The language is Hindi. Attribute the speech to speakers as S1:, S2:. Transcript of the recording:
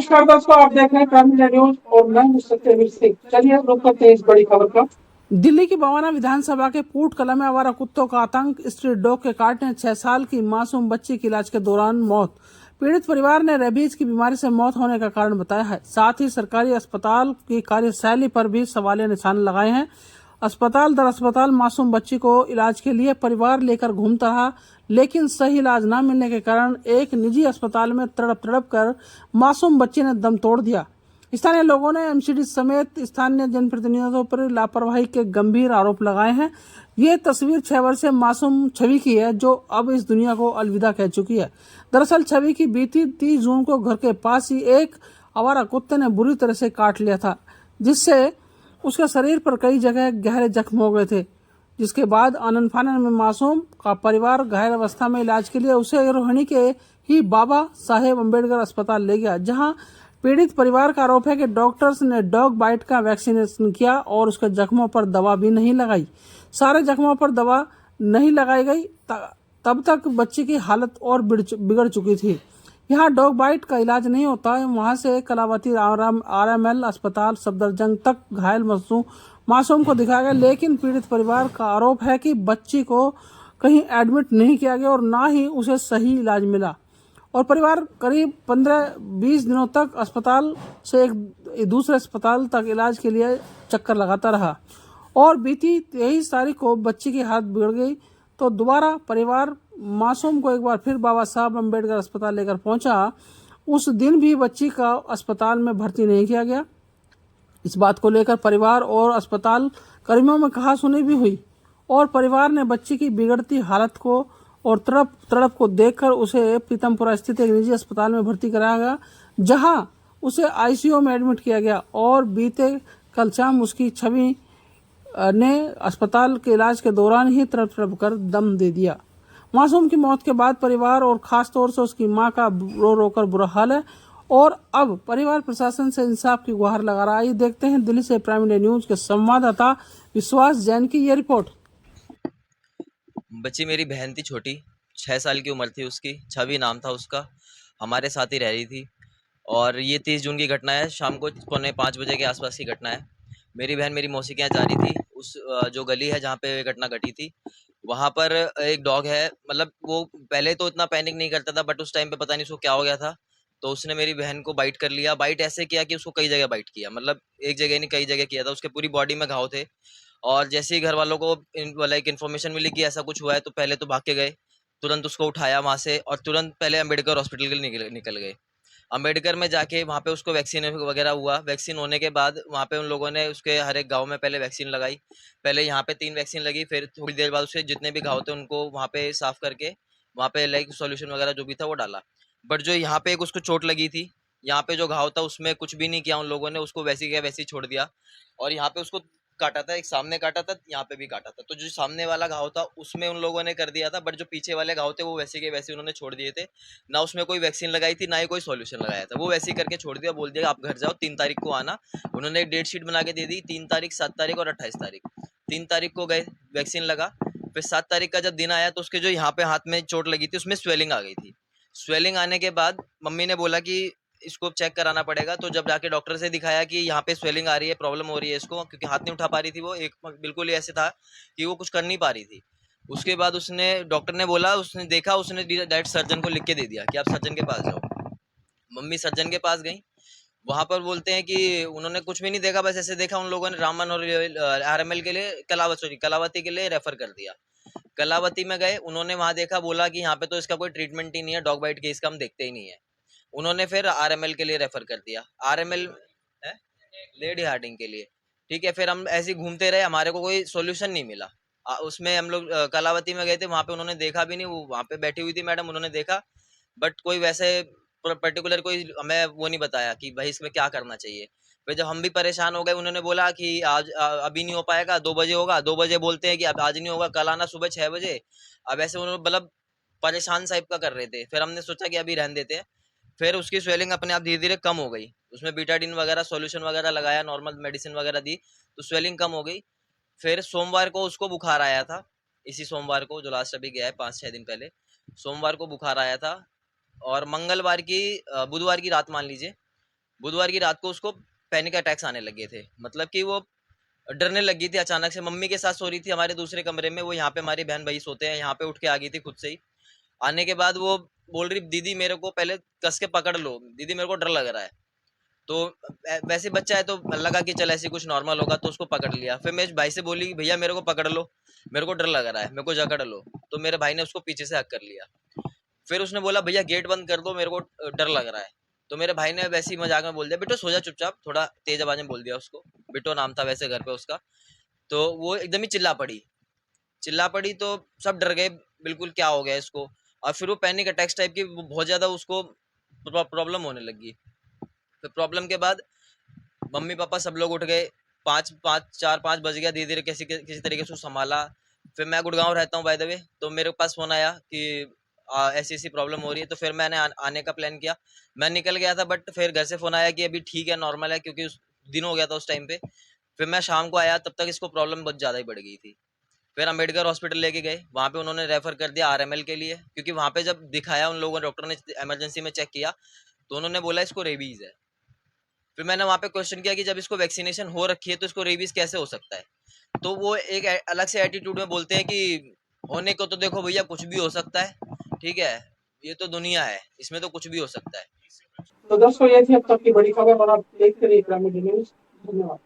S1: नमस्कार दोस्तों, आप देख रहे हैं प्राइम मीडिया न्यूज और मैं हूं सत्यवीर सिंह। चलिए रुक करते हैं इस बड़ी खबर का। दिल्ली की बवाना विधानसभा के पूटकला में आवारा कुत्तों का आतंक, स्ट्रीट डॉग के काटने 6 साल की मासूम बच्ची की इलाज के दौरान मौत। पीड़ित परिवार ने रेबीज की बीमारी से मौत होने का कारण बताया है। साथ ही सरकारी अस्पताल की कार्यशैली पर भी सवालिया निशान लगाए हैं। अस्पताल दर अस्पताल मासूम बच्ची को इलाज के लिए परिवार लेकर घूमता रहा, लेकिन सही इलाज न मिलने के कारण एक निजी अस्पताल में तड़प तड़प कर मासूम बच्ची ने दम तोड़ दिया। स्थानीय लोगों ने एमसीडी समेत स्थानीय जनप्रतिनिधियों पर लापरवाही के गंभीर आरोप लगाए हैं। ये तस्वीर 6 वर्षीय मासूम छवि की है, जो अब इस दुनिया को अलविदा कह चुकी है। दरअसल छवि की बीती 30 जून को घर के पास ही एक आवारा कुत्ते ने बुरी तरह से काट लिया था, जिससे उसके शरीर पर कई जगह गहरे जख्म हो गए थे। जिसके बाद आनन फानन में मासूम का परिवार घायल अवस्था में इलाज के लिए उसे रोहिणी के ही बाबा साहेब अम्बेडकर अस्पताल ले गया, जहां पीड़ित परिवार का आरोप है कि डॉक्टर्स ने डॉग बाइट का वैक्सीनेशन किया और उसके जख्मों पर दवा भी नहीं लगाई। सारे जख्मों पर दवा नहीं लगाई गई, तब तक बच्ची की हालत और बिगड़ चुकी थी। यहाँ डॉग बाइट का इलाज नहीं होता है। वहां से कलावती आरएमएल अस्पताल सफदरजंग तक घायल मासूम को दिखाया गया, लेकिन पीड़ित परिवार का आरोप है कि बच्ची को कहीं एडमिट नहीं किया गया और ना ही उसे सही इलाज मिला। और परिवार करीब 15-20 दिनों तक अस्पताल से एक दूसरे अस्पताल तक इलाज के लिए चक्कर लगाता रहा और बीती 23 तारीख को बच्ची की हालत बिगड़ गई, तो दोबारा परिवार मासूम को एक बार फिर बाबा साहब अम्बेडकर अस्पताल लेकर पहुंचा। उस दिन भी बच्ची का अस्पताल में भर्ती नहीं किया गया। इस बात को लेकर परिवार और अस्पताल कर्मियों में कहासुनी भी हुई और परिवार ने बच्ची की बिगड़ती हालत को और तड़प को देखकर उसे पीतमपुरा स्थित एक निजी अस्पताल में भर्ती कराया गया, जहां उसे आईसीयू में एडमिट किया गया और बीते कल शाम उसकी छवि ने अस्पताल के इलाज के दौरान ही तड़प तड़प कर दम दे दिया। मासूम की मौत के बाद परिवार और खास तौर से उसकी मां का रो रो कर बुरा हाल है और अब परिवार प्रशासन से इंसाफ की गुहार लगा रहा है। आइए देखते हैं दिल्ली से प्राइम मीडिया न्यूज के संवाददाता विश्वास जैन की ये रिपोर्ट।
S2: बच्ची मेरी बहन थी, छोटी 6 साल की उम्र थी उसकी, छवि नाम था उसका। हमारे साथ ही रह रही थी और ये 30 जून की घटना है। शाम को 4:45 बजे के आसपास की घटना है। मेरी बहन मेरी मौसी के यहाँ जा रही थी। उस जो गली है जहाँ पे घटना घटी थी, वहाँ पर एक डॉग है। मतलब वो पहले तो इतना पैनिक नहीं करता था, बट उस टाइम पे पता नहीं उसको क्या हो गया था, तो उसने मेरी बहन को बाइट कर लिया। बाइट ऐसे किया कि उसको कई जगह बाइट किया, मतलब एक जगह नहीं कई जगह किया था। उसके पूरी बॉडी में घाव थे और जैसे ही घर वालों को लाइक इन्फॉर्मेशन मिली कि ऐसा कुछ हुआ है, तो पहले तो भाग के गए। तुरंत उसको उठाया वहां से और तुरंत पहले अम्बेडकर हॉस्पिटल के लिए निकल गए। अम्बेडकर में जाके वहाँ पे उसको वैक्सीन वगैरह हुआ। वैक्सीन होने के बाद वहाँ पे उन लोगों ने उसके हर एक गांव में पहले वैक्सीन लगाई। पहले यहाँ पे 3 वैक्सीन लगी, फिर थोड़ी देर बाद उसके जितने भी घाव थे उनको वहाँ पे साफ करके वहाँ पे लाइक सॉल्यूशन वगैरह जो भी था वो डाला। बट जो यहाँ पे एक उसको चोट लगी थी, यहाँ पे जो घाव था उसमें कुछ भी नहीं किया उन लोगों ने, उसको वैसे ही वैसे ही छोड़ दिया। और यहाँ पे उसको काटा था, एक सामने काटा था, यहाँ पे भी काटा था। तो जो सामने वाला घाव था उसमें उन लोगों ने कर दिया था, बट जो पीछे वाले घाव थे वो वैसे के वैसे उन्होंने छोड़ दिए थे। ना उसमें कोई वैक्सीन लगाई थी, ना ही कोई सॉल्यूशन लगाया था। वो वैसे ही करके छोड़ दिया, बोल दिया आप घर जाओ, 3 तारीख को आना। उन्होंने एक डेट शीट बना के दे दी, 3 तारीख, 7 तारीख और 28 तारीख। 3 तारीख को गए, वैक्सीन लगा। फिर 7 तारीख का जब दिन आया तो उसके जो यहाँ पे हाथ में चोट लगी थी उसमें स्वेलिंग आ गई थी। स्वेलिंग आने के बाद मम्मी ने बोला कि इसको चेक कराना पड़ेगा। तो जब जाके डॉक्टर से दिखाया कि यहाँ पे स्वेलिंग आ रही है, प्रॉब्लम हो रही है इसको, क्योंकि हाथ नहीं उठा पा रही थी वो, एक बिल्कुल ही ऐसे था कि वो कुछ कर नहीं पा रही थी। उसके बाद उसने डॉक्टर ने बोला, उसने देखा, उसने डायरेक्ट सर्जन को लिख के दे दिया कि आप सर्जन के पास जाओ। मम्मी सर्जन के पास गई। वहां पर बोलते हैं कि उन्होंने कुछ भी नहीं देखा, बस ऐसे देखा उन लोगों ने, रामन और आरएमएल के लिए कलावती के लिए रेफर कर दिया। कलावती में गए, उन्होंने वहां देखा, बोला कि यहाँ पे तो इसका कोई ट्रीटमेंट ही नहीं है, डॉग बाइट केस का हम देखते ही नहीं है। उन्होंने फिर आरएमएल के लिए रेफर कर दिया। आरएमएल है लेडी हार्डिंग के लिए। ठीक है, फिर हम ऐसे ही घूमते रहे, हमारे को कोई सोल्यूशन नहीं मिला। उसमें हम लोग कलावती में गए थे, वहां पे उन्होंने देखा भी नहीं, वो वहां पे बैठी हुई थी मैडम, उन्होंने देखा, बट कोई वैसे पर्टिकुलर कोई हमें वो नहीं बताया कि भाई इसमें क्या करना चाहिए। फिर जब हम भी परेशान हो गए, उन्होंने बोला कि आज अभी नहीं हो पाएगा, 2 बजे होगा। 2 बजे बोलते हैं कि अब आज नहीं होगा, कल आना सुबह 6 बजे। अब ऐसे उन्होंने मतलब परेशान टाइप का कर रहे थे। फिर हमने सोचा कि अभी रहने देते हैं। फिर उसकी स्वेलिंग अपने आप धीरे धीरे कम हो गई। उसमें बीटाडीन वगैरह सॉल्यूशन वगैरह लगाया, नॉर्मल मेडिसिन वगैरह दी, तो स्वेलिंग कम हो गई। फिर सोमवार को उसको बुखार आया था। इसी सोमवार को जो लास्ट अभी गया है 5-6 दिन पहले, सोमवार को बुखार आया था। और मंगलवार की बुधवार की रात मान लीजिए, बुधवार की रात को उसको पैनिक अटैक्स आने लगे थे, मतलब कि वो डरने लगी थी अचानक से। मम्मी के साथ सो रही थी हमारे दूसरे कमरे में, वो यहाँ पे हमारी बहन भाई सोते हैं, यहाँ पे उठ के आ गई थी खुद से ही। आने के बाद वो बोल रही, दीदी मेरे को पहले कस के पकड़ लो, दीदी मेरे को डर लग रहा है। तो वैसे बच्चा है तो लगा कि चल ऐसे कुछ नॉर्मल होगा, तो उसको पकड़ लिया। फिर मेरे भाई से बोली भैया मेरे को पकड़ लो, मेरे को डर लग रहा है, मेरे को जकड़ लो। तो मेरे भाई ने उसको पीछे से हक कर लिया। फिर उसने बोला भैया गेट बंद कर दो, मेरे को डर लग रहा है। तो मेरे भाई ने वैसे ही मजाक में बोल दिया, बेटो सो जा चुपचाप, थोड़ा तेज आवाज में बोल दिया उसको। बिट्टो नाम था वैसे घर पे उसका। तो वो एकदम ही चिल्ला पड़ी, तो सब डर गए बिल्कुल, क्या हो गया इसको। और फिर वो पैनिक अटैक्स टाइप की बहुत ज्यादा उसको प्रॉब्लम होने लगी। फिर प्रॉब्लम के बाद मम्मी पापा सब लोग उठ गए। 4-5 बज गया। धीरे धीरे किसी किसी तरीके से संभाला। फिर मैं गुड़गांव रहता हूँ बाय द वे, तो मेरे पास फोन आया कि ऐसी ऐसी प्रॉब्लम हो रही है। तो फिर मैंने आने का प्लान किया। मैं निकल गया था, बट फिर घर से फोन आया कि अभी ठीक है, नॉर्मल है, क्योंकि दिन हो गया था उस टाइम पे। फिर मैं शाम को आया, तब तक इसको प्रॉब्लम बहुत ज़्यादा ही बढ़ गई थी। फिर अम्बेडकर हॉस्पिटल लेके गए, वहाँ पे उन्होंने रेफर कर दिया आरएमएल के लिए, क्योंकि वहाँ पे जब दिखाया उन लोगों ने, डॉक्टर ने इमरजेंसी में चेक किया, तो उन्होंने बोला इसको रेबीज है। फिर मैंने वहाँ पे क्वेश्चन किया कि जब इसको वैक्सीनेशन हो रखी है तो इसको रेबीज कैसे हो सकता है। तो वो एक अलग से एटीट्यूड में बोलते हैं कि होने को तो देखो भैया कुछ भी हो सकता है, ठीक है, ये तो दुनिया है, इसमें तो कुछ भी हो सकता है।
S1: तो दोस्तों ये थी अब तक की बड़ी खबर और आप देखते रहिए ग्रामीण न्यूज। धन्यवाद।